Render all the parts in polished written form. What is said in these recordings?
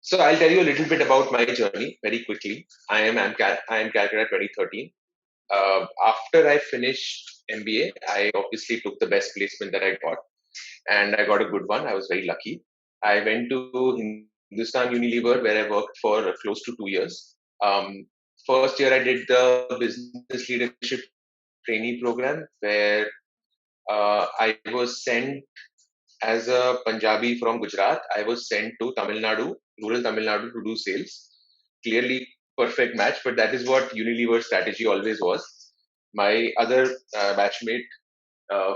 So I'll tell you a little bit about my journey very quickly. I am Calcutta 2013. After I finished MBA, I obviously took the best placement that I got, and I got a good one. I was very lucky. I went to Hindustan Unilever, where I worked for close to 2 years. Um, First year, I did the business leadership trainee program, where I was sent as a Punjabi from Gujarat. I was sent to Tamil Nadu, rural Tamil Nadu, to do sales. Clearly, perfect match, but that is what Unilever strategy always was. My other batchmate,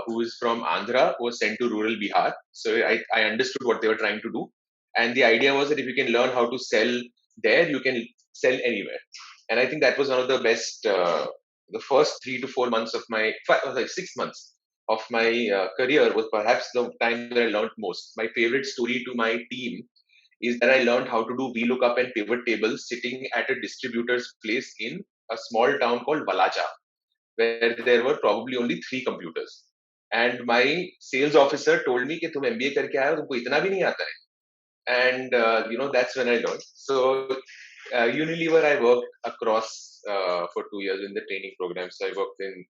who is from Andhra, was sent to rural Bihar. So I understood what they were trying to do. And the idea was that if you can learn how to sell there, you can sell anywhere. And I think that was one of the best, the first 3 to 4 months of my, 6 months of my career was perhaps the time that I learned most. My favorite story to my team is that I learned how to do VLOOKUP and pivot tables sitting at a distributor's place in a small town called Valaja, where there were probably only 3 computers. And my sales officer told me कि तुम MBA करके आए हो तुमको इतना भी नहीं आता है. And that's when I learned. So Unilever, I worked across for 2 years in the training program. So I worked in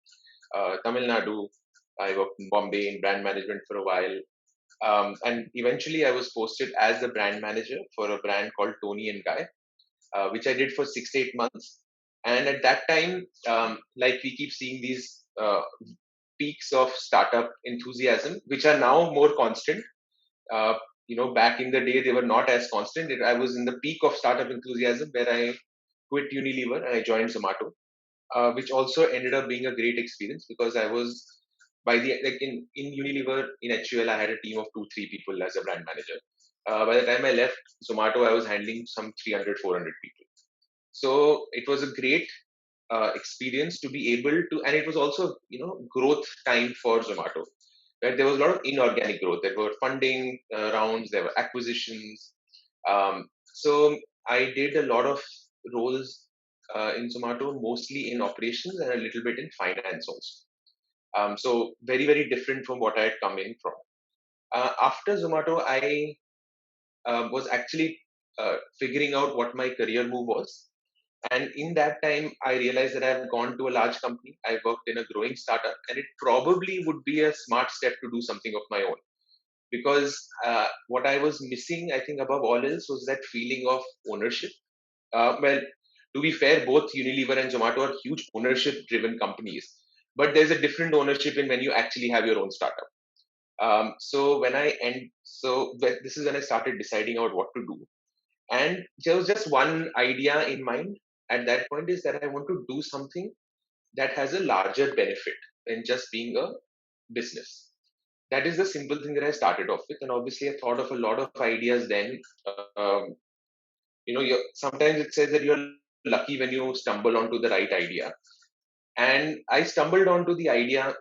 Tamil Nadu, I worked in Bombay in brand management for a while. And eventually I was posted as the brand manager for a brand called Tony and Guy, which I did for 6 to 8 months. And at that time, like we keep seeing these peaks of startup enthusiasm, which are now more constant. Back in the day, they were not as constant. I was in the peak of startup enthusiasm where I quit Unilever and I joined Zomato, which also ended up being a great experience because I was by the like in Unilever in HUL, I had a team of 2-3 people as a brand manager. By the time I left Zomato, I was handling some 300, 400 people. So it was a great experience to be able to, and it was also growth time for Zomato. Right, there was a lot of inorganic growth. There were funding rounds, there were acquisitions. So I did a lot of roles in Zomato, mostly in operations and a little bit in finance also. So very, very different from what I had come in from. After Zomato, I was actually figuring out what my career move was. And in that time, I realized that I've gone to a large company. I worked in a growing startup, and it probably would be a smart step to do something of my own. Because what I was missing, I think, above all else, was that feeling of ownership. Well, to be fair, both Unilever and Zomato are huge ownership-driven companies, but there's a different ownership in when you actually have your own startup. This is when I started deciding out what to do. And there was just one idea in mind at that point is that I want to do something that has a larger benefit than just being a business. That is the simple thing that I started off with. And obviously, I thought of a lot of ideas then. Um, Sometimes it says that you're lucky when you stumble onto the right idea. And I stumbled onto the idea.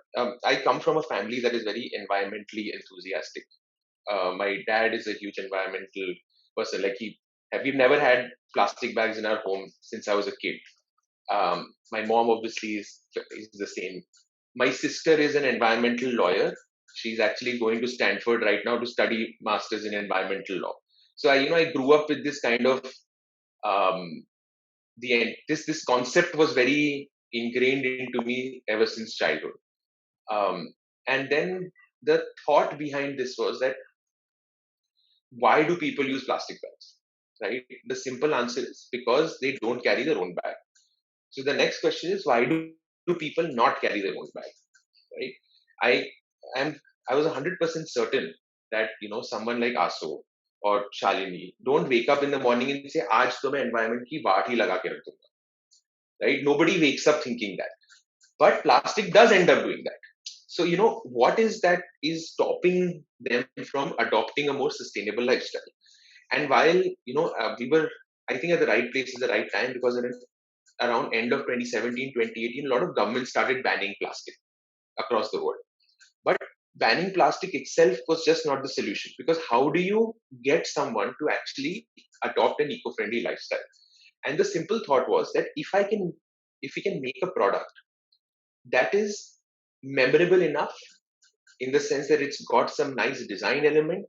I come from a family that is very environmentally enthusiastic. My dad is a huge environmental person. We've never had plastic bags in our home since I was a kid. My mom obviously is the same. My sister is an environmental lawyer. She's actually going to Stanford right now to study masters in environmental law. So I grew up with this kind of um, this concept was very ingrained into me ever since childhood. Um, and then the thought behind this was that why do people use plastic bags? Right? The simple answer is because they don't carry their own bag. So the next question is why do people not carry their own bag? Right? I am I was 100% certain that someone like Aso or Shalini don't wake up in the morning and say आज तो मैं environment की वाट ही लगा के रख दूंगा. Right? Nobody wakes up thinking that. But plastic does end up doing that. So, what is that is stopping them from adopting a more sustainable lifestyle? And while, we were, I think, at the right place at the right time because around end of 2017, 2018, a lot of governments started banning plastic across the world. But banning plastic itself was just not the solution because how do you get someone to actually adopt an eco-friendly lifestyle? And the simple thought was that if we can make a product that is memorable enough in the sense that it's got some nice design element,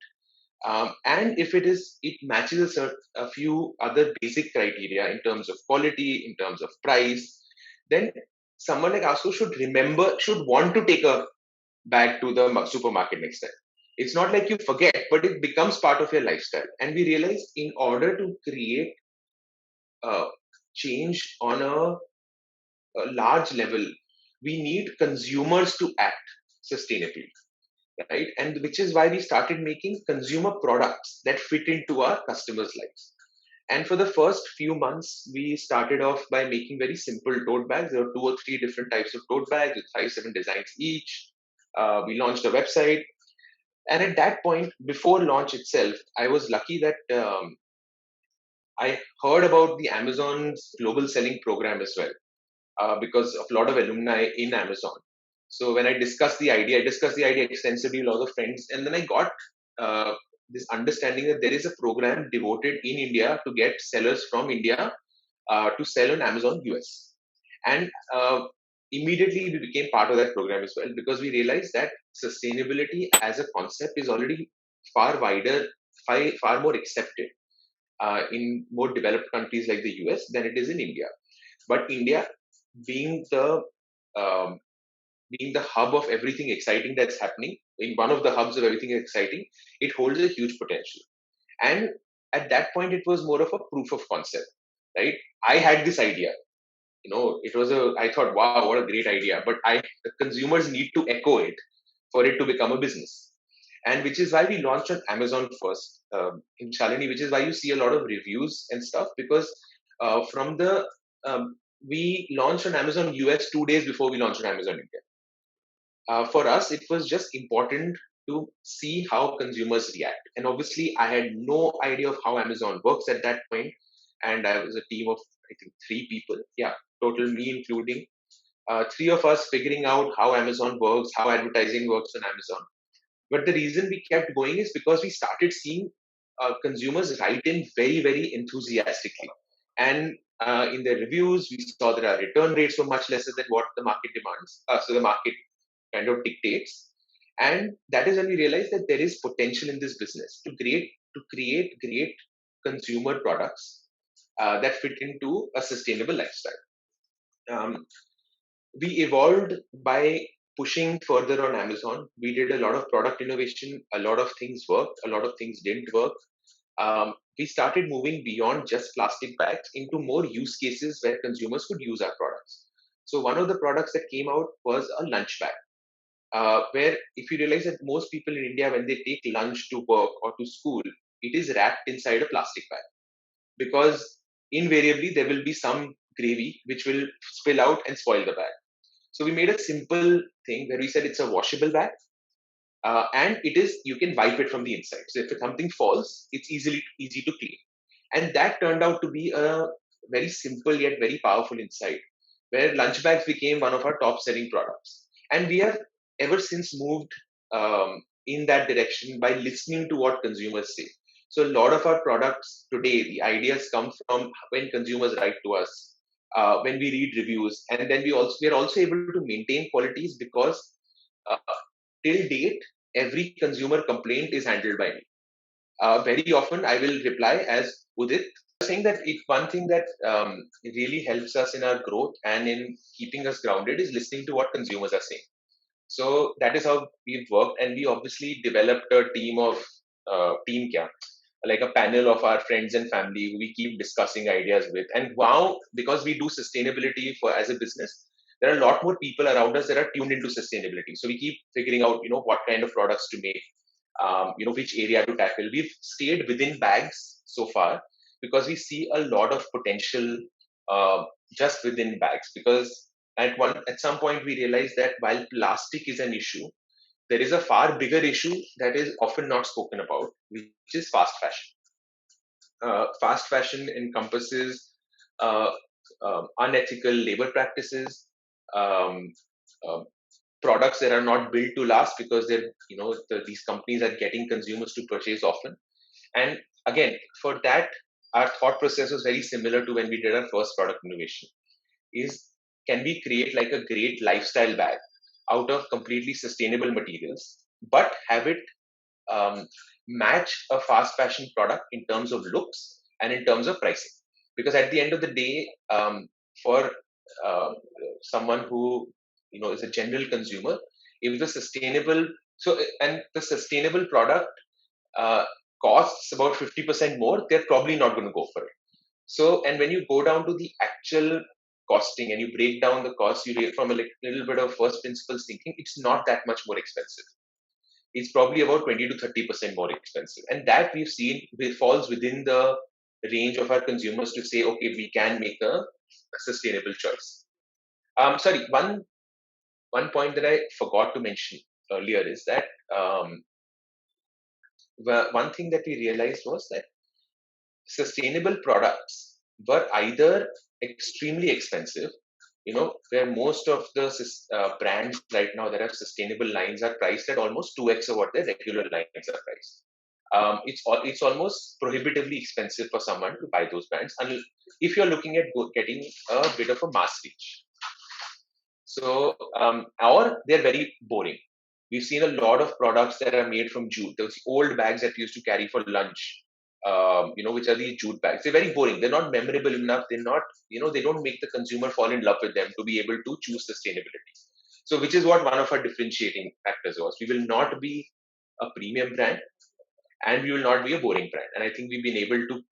And if it matches a few other basic criteria in terms of quality, in terms of price, then someone like Asu should want to take a bag to the supermarket next time. It's not like you forget, but it becomes part of your lifestyle. And we realize in order to create change on a large level, we need consumers to act sustainably, right? And which is why we started making consumer products that fit into our customers' lives. And for the first few months, we started off by making very simple tote bags. There were 2 or 3 different types of tote bags with 5, 7 designs each. We launched a website. And at that point, before launch itself, I was lucky that I heard about the Amazon's global selling program as well, because of a lot of alumni in Amazon. So when I discussed the idea extensively with a lot of friends, and then I got uh, this understanding that there is a program devoted in India to get sellers from India to sell on Amazon US. And immediately we became part of that program as well, because we realized that sustainability as a concept is already far wider, far more accepted in more developed countries like the US than it is in India. But India, being the um, being the hub of everything exciting that's happening, in one of the hubs of everything exciting, it holds a huge potential. And at that point, it was more of a proof of concept, right? I had this idea, I thought, wow, what a great idea. But the consumers need to echo it for it to become a business. And which is why we launched on Amazon first in Shalini, which is why you see a lot of reviews and stuff, because from the we launched on Amazon US 2 days before we launched on Amazon India. For us, it was just important to see how consumers react. And obviously, I had no idea of how Amazon works at that point. And I was a team of, I think, 3 people. Yeah, total, me including. 3 of us figuring out how Amazon works, how advertising works on Amazon. But the reason we kept going is because we started seeing consumers write in very, very enthusiastically. And in their reviews, we saw that our return rates were much lesser than what the market demands. So the market kind of dictates. And that is when we realize that there is potential in this business to create great consumer products that fit into a sustainable lifestyle. Um, we evolved by pushing further on Amazon. We did a lot of product innovation. A lot of things worked. A lot of things didn't work. We started moving beyond just plastic bags into more use cases where consumers could use our products. So one of the products that came out was a lunch bag, where if you realize that most people in India, when they take lunch to work or to school, it is wrapped inside a plastic bag, because invariably there will be some gravy which will spill out and spoil the bag. So we made a simple thing where we said it's a washable bag, and it is you can wipe it from the inside. So if something falls, it's easy to clean, and that turned out to be a very simple yet very powerful insight, where lunch bags became one of our top selling products. And we have ever since moved in that direction by listening to what consumers say. So a lot of our products today, the ideas come from when consumers write to us, when we read reviews, and then we are also able to maintain qualities because uh, till date, every consumer complaint is handled by me. Very often, I will reply as Udit, saying that one thing that really helps us in our growth and in keeping us grounded is listening to what consumers are saying. So that is how we've worked, and we obviously developed a team kya, like a panel of our friends and family who we keep discussing ideas with. And wow, because we do sustainability for as a business, there are a lot more people around us that are tuned into sustainability. So we keep figuring out, what kind of products to make, which area to tackle. We've stayed within bags so far because we see a lot of potential just within bags. Because at some point we realized that while plastic is an issue, there is a far bigger issue that is often not spoken about, which is fast fashion. Fast fashion encompasses uh, unethical labor practices, um, uh, products that are not built to last because these companies are getting consumers to purchase often. And again, for that, our thought process was very similar to when we did our first product innovation. Is can we create like a great lifestyle bag out of completely sustainable materials, but have it match a fast fashion product in terms of looks and in terms of pricing. Because at the end of the day, for uh, someone who is a general consumer, if the sustainable and the sustainable product uh, costs about 50% more, they're probably not going to go for it. So, and when you go down to the actual costing and you break down the cost, you from a little bit of first principles thinking, it's not that much more expensive. It's probably about 20 to 30% more expensive. And that we've seen falls within the range of our consumers to say, okay, we can make a sustainable choice. Sorry, one point that I forgot to mention earlier is that one thing that we realized was that sustainable products were either extremely expensive, where most of the brands right now that have sustainable lines are priced at almost 2x of what their regular lines are priced. It's almost prohibitively expensive for someone to buy those brands, if you're looking at getting a bit of a mass reach. So, or they're very boring. We've seen a lot of products that are made from jute. Those old bags that we used to carry for lunch, which are these jute bags. They're very boring. They're not memorable enough. They're not, they don't make the consumer fall in love with them to be able to choose sustainability. So, which is what one of our differentiating factors was. We will not be a premium brand and we will not be a boring brand. And I think we've been able to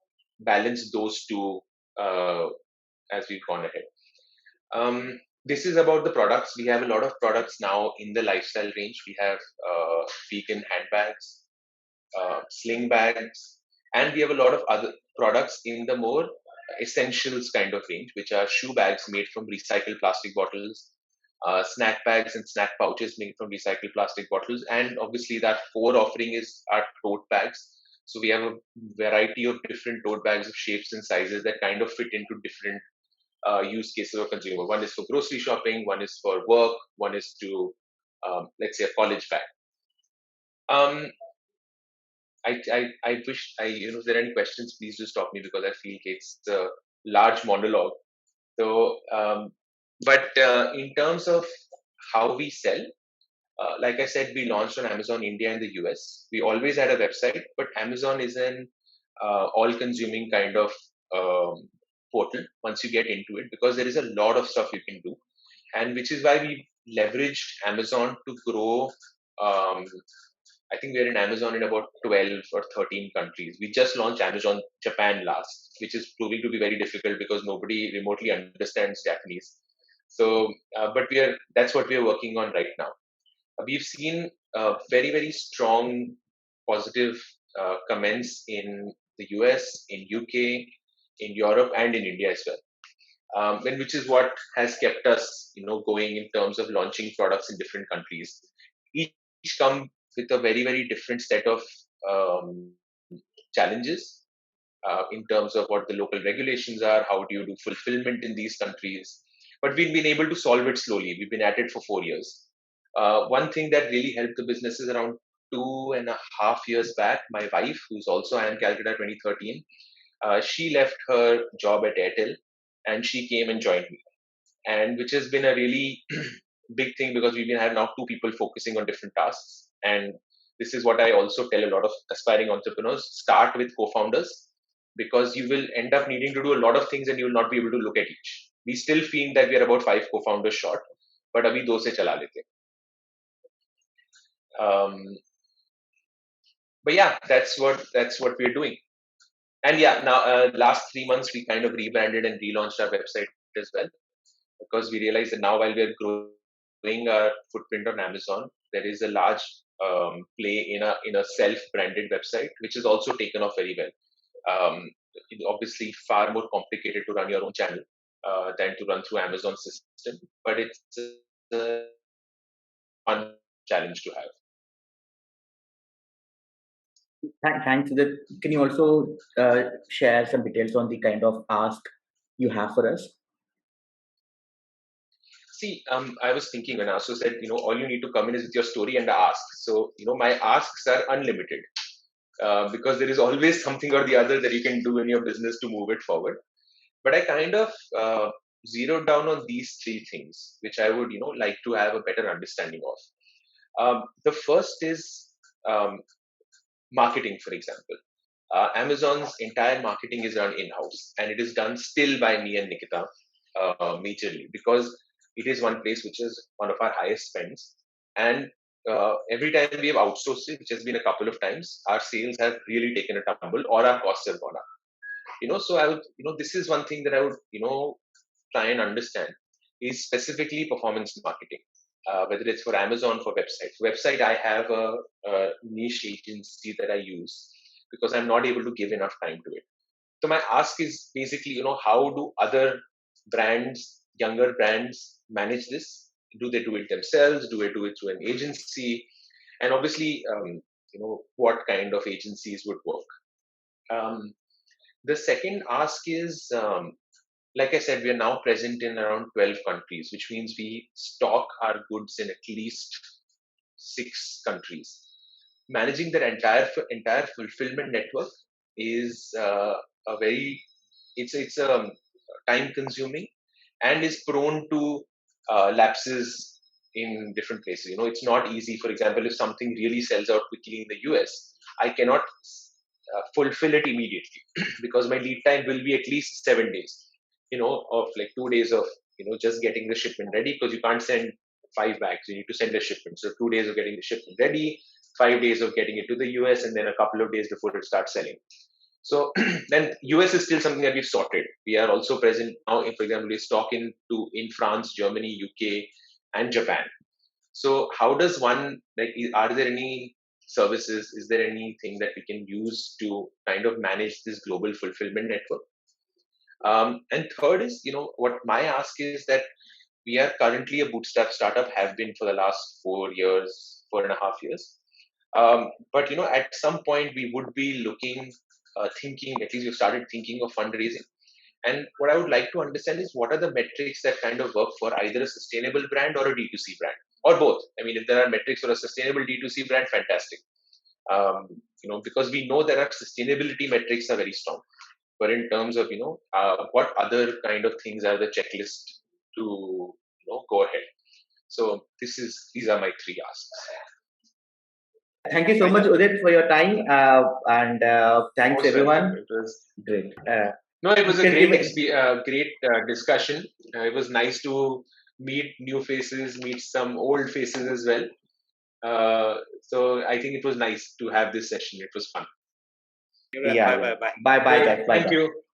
balance those two as we've gone ahead. This is about the products. We have a lot of products now in the lifestyle range. We have vegan handbags, sling bags, and we have a lot of other products in the more essentials kind of range, which are shoe bags made from recycled plastic bottles, snack bags and snack pouches made from recycled plastic bottles, and obviously that core offering is our tote bags. So we have a variety of different tote bags of shapes and sizes that kind of fit into different use cases of consumer. One is for grocery shopping, one is for work, one is to, let's say, a college bag. I wish if there are any questions, please do stop me because I feel it's a large monologue. So, but in terms of how we sell, like I said, we launched on Amazon India and the US. We always had a website, but Amazon is an all-consuming kind of portal once you get into it, because there is a lot of stuff you can do, and which is why we leveraged Amazon to grow. I think we're in Amazon in about 12 or 13 countries. We just launched Amazon Japan last, which is proving to be very difficult because nobody remotely understands Japanese. So, but that's what we are working on right now. We've seen very, very strong positive comments in the US, in UK, in Europe, and in India as well. And which is what has kept us, going in terms of launching products in different countries. Each come with a very, very different set of challenges in terms of what the local regulations are, how do you do fulfillment in these countries. But we've been able to solve it slowly. We've been at it for 4 years. One thing that really helped the business is around 2.5 years back, my wife, who's also IIM Calcutta 2013, she left her job at Airtel and she came and joined me. And which has been a really big thing because we've been having now 2 people focusing on different tasks. And this is what I also tell a lot of aspiring entrepreneurs: start with co-founders, because you will end up needing to do a lot of things and you will not be able to look at each. We still feel that we are about 5 co-founders short, but abhi 2 se chala lete. But yeah, that's what we're doing. And yeah, now last 3 months we kind of rebranded and relaunched our website as well, because we realized that now while we are growing our footprint on Amazon, there is a large play in a self-branded website, which is also taken off very well. It's obviously far more complicated to run your own channel than to run through Amazon system, but it's a fun challenge to have. Thanks. Can you also share some details on the kind of ask you have for us? See, I was thinking when I also said, all you need to come in is with your story and ask. So, my asks are unlimited because there is always something or the other that you can do in your business to move it forward. But I kind of zeroed down on these 3 things, which I would, like to have a better understanding of. The first is marketing, for example. Amazon's entire marketing is done in-house, and it is done still by me and Nikita majorly, because it is one place which is one of our highest spends. And every time we have outsourced it, which has been a couple of times, our sales have really taken a tumble, or our costs have gone up. So I would, this is one thing that I would, try and understand, is specifically performance marketing. Whether it's for Amazon, for websites. Website, I have a niche agency that I use because I'm not able to give enough time to it. So my ask is basically, how do other brands, younger brands, manage this? Do they do it themselves? Do they do it through an agency? And obviously, what kind of agencies would work? The second ask is, like I said, we are now present in around 12 countries, which means we stock our goods in at least 6 countries. Managing that entire fulfillment network is a very it's time consuming and is prone to lapses in different places. It's not easy. For example, if something really sells out quickly in the US, I cannot fulfill it immediately because my lead time will be at least 7 days. Of like 2 days of just getting the shipment ready, because you can't send 5 bags. You need to send a shipment. So 2 days of getting the shipment ready, 5 days of getting it to the US, and then a couple of days before it starts selling. So then US is still something that we've sorted. We are also present now, for example, we stock in France, Germany, UK, and Japan. So how does one, are there any services, is there anything that we can use to kind of manage this global fulfillment network? And third is, what my ask is that we are currently a bootstrap startup, have been for the last 4 years, 4.5 years. But at some point we would be looking, thinking, at least we've started thinking of fundraising. And what I would like to understand is, what are the metrics that kind of work for either a sustainable brand or a D2C brand, or both? I mean, if there are metrics for a sustainable D2C brand, fantastic. Because we know that our sustainability metrics are very strong. But in terms of, what other kind of things are the checklist to, go ahead. So these are my 3 asks. Thank you so much, Udit, for your time. And thanks, everyone. It was great. No, it was a great discussion. It was nice to meet new faces, meet some old faces as well. So I think it was nice to have this session. It was fun. Yeah. Bye, guys. Bye. Thank you.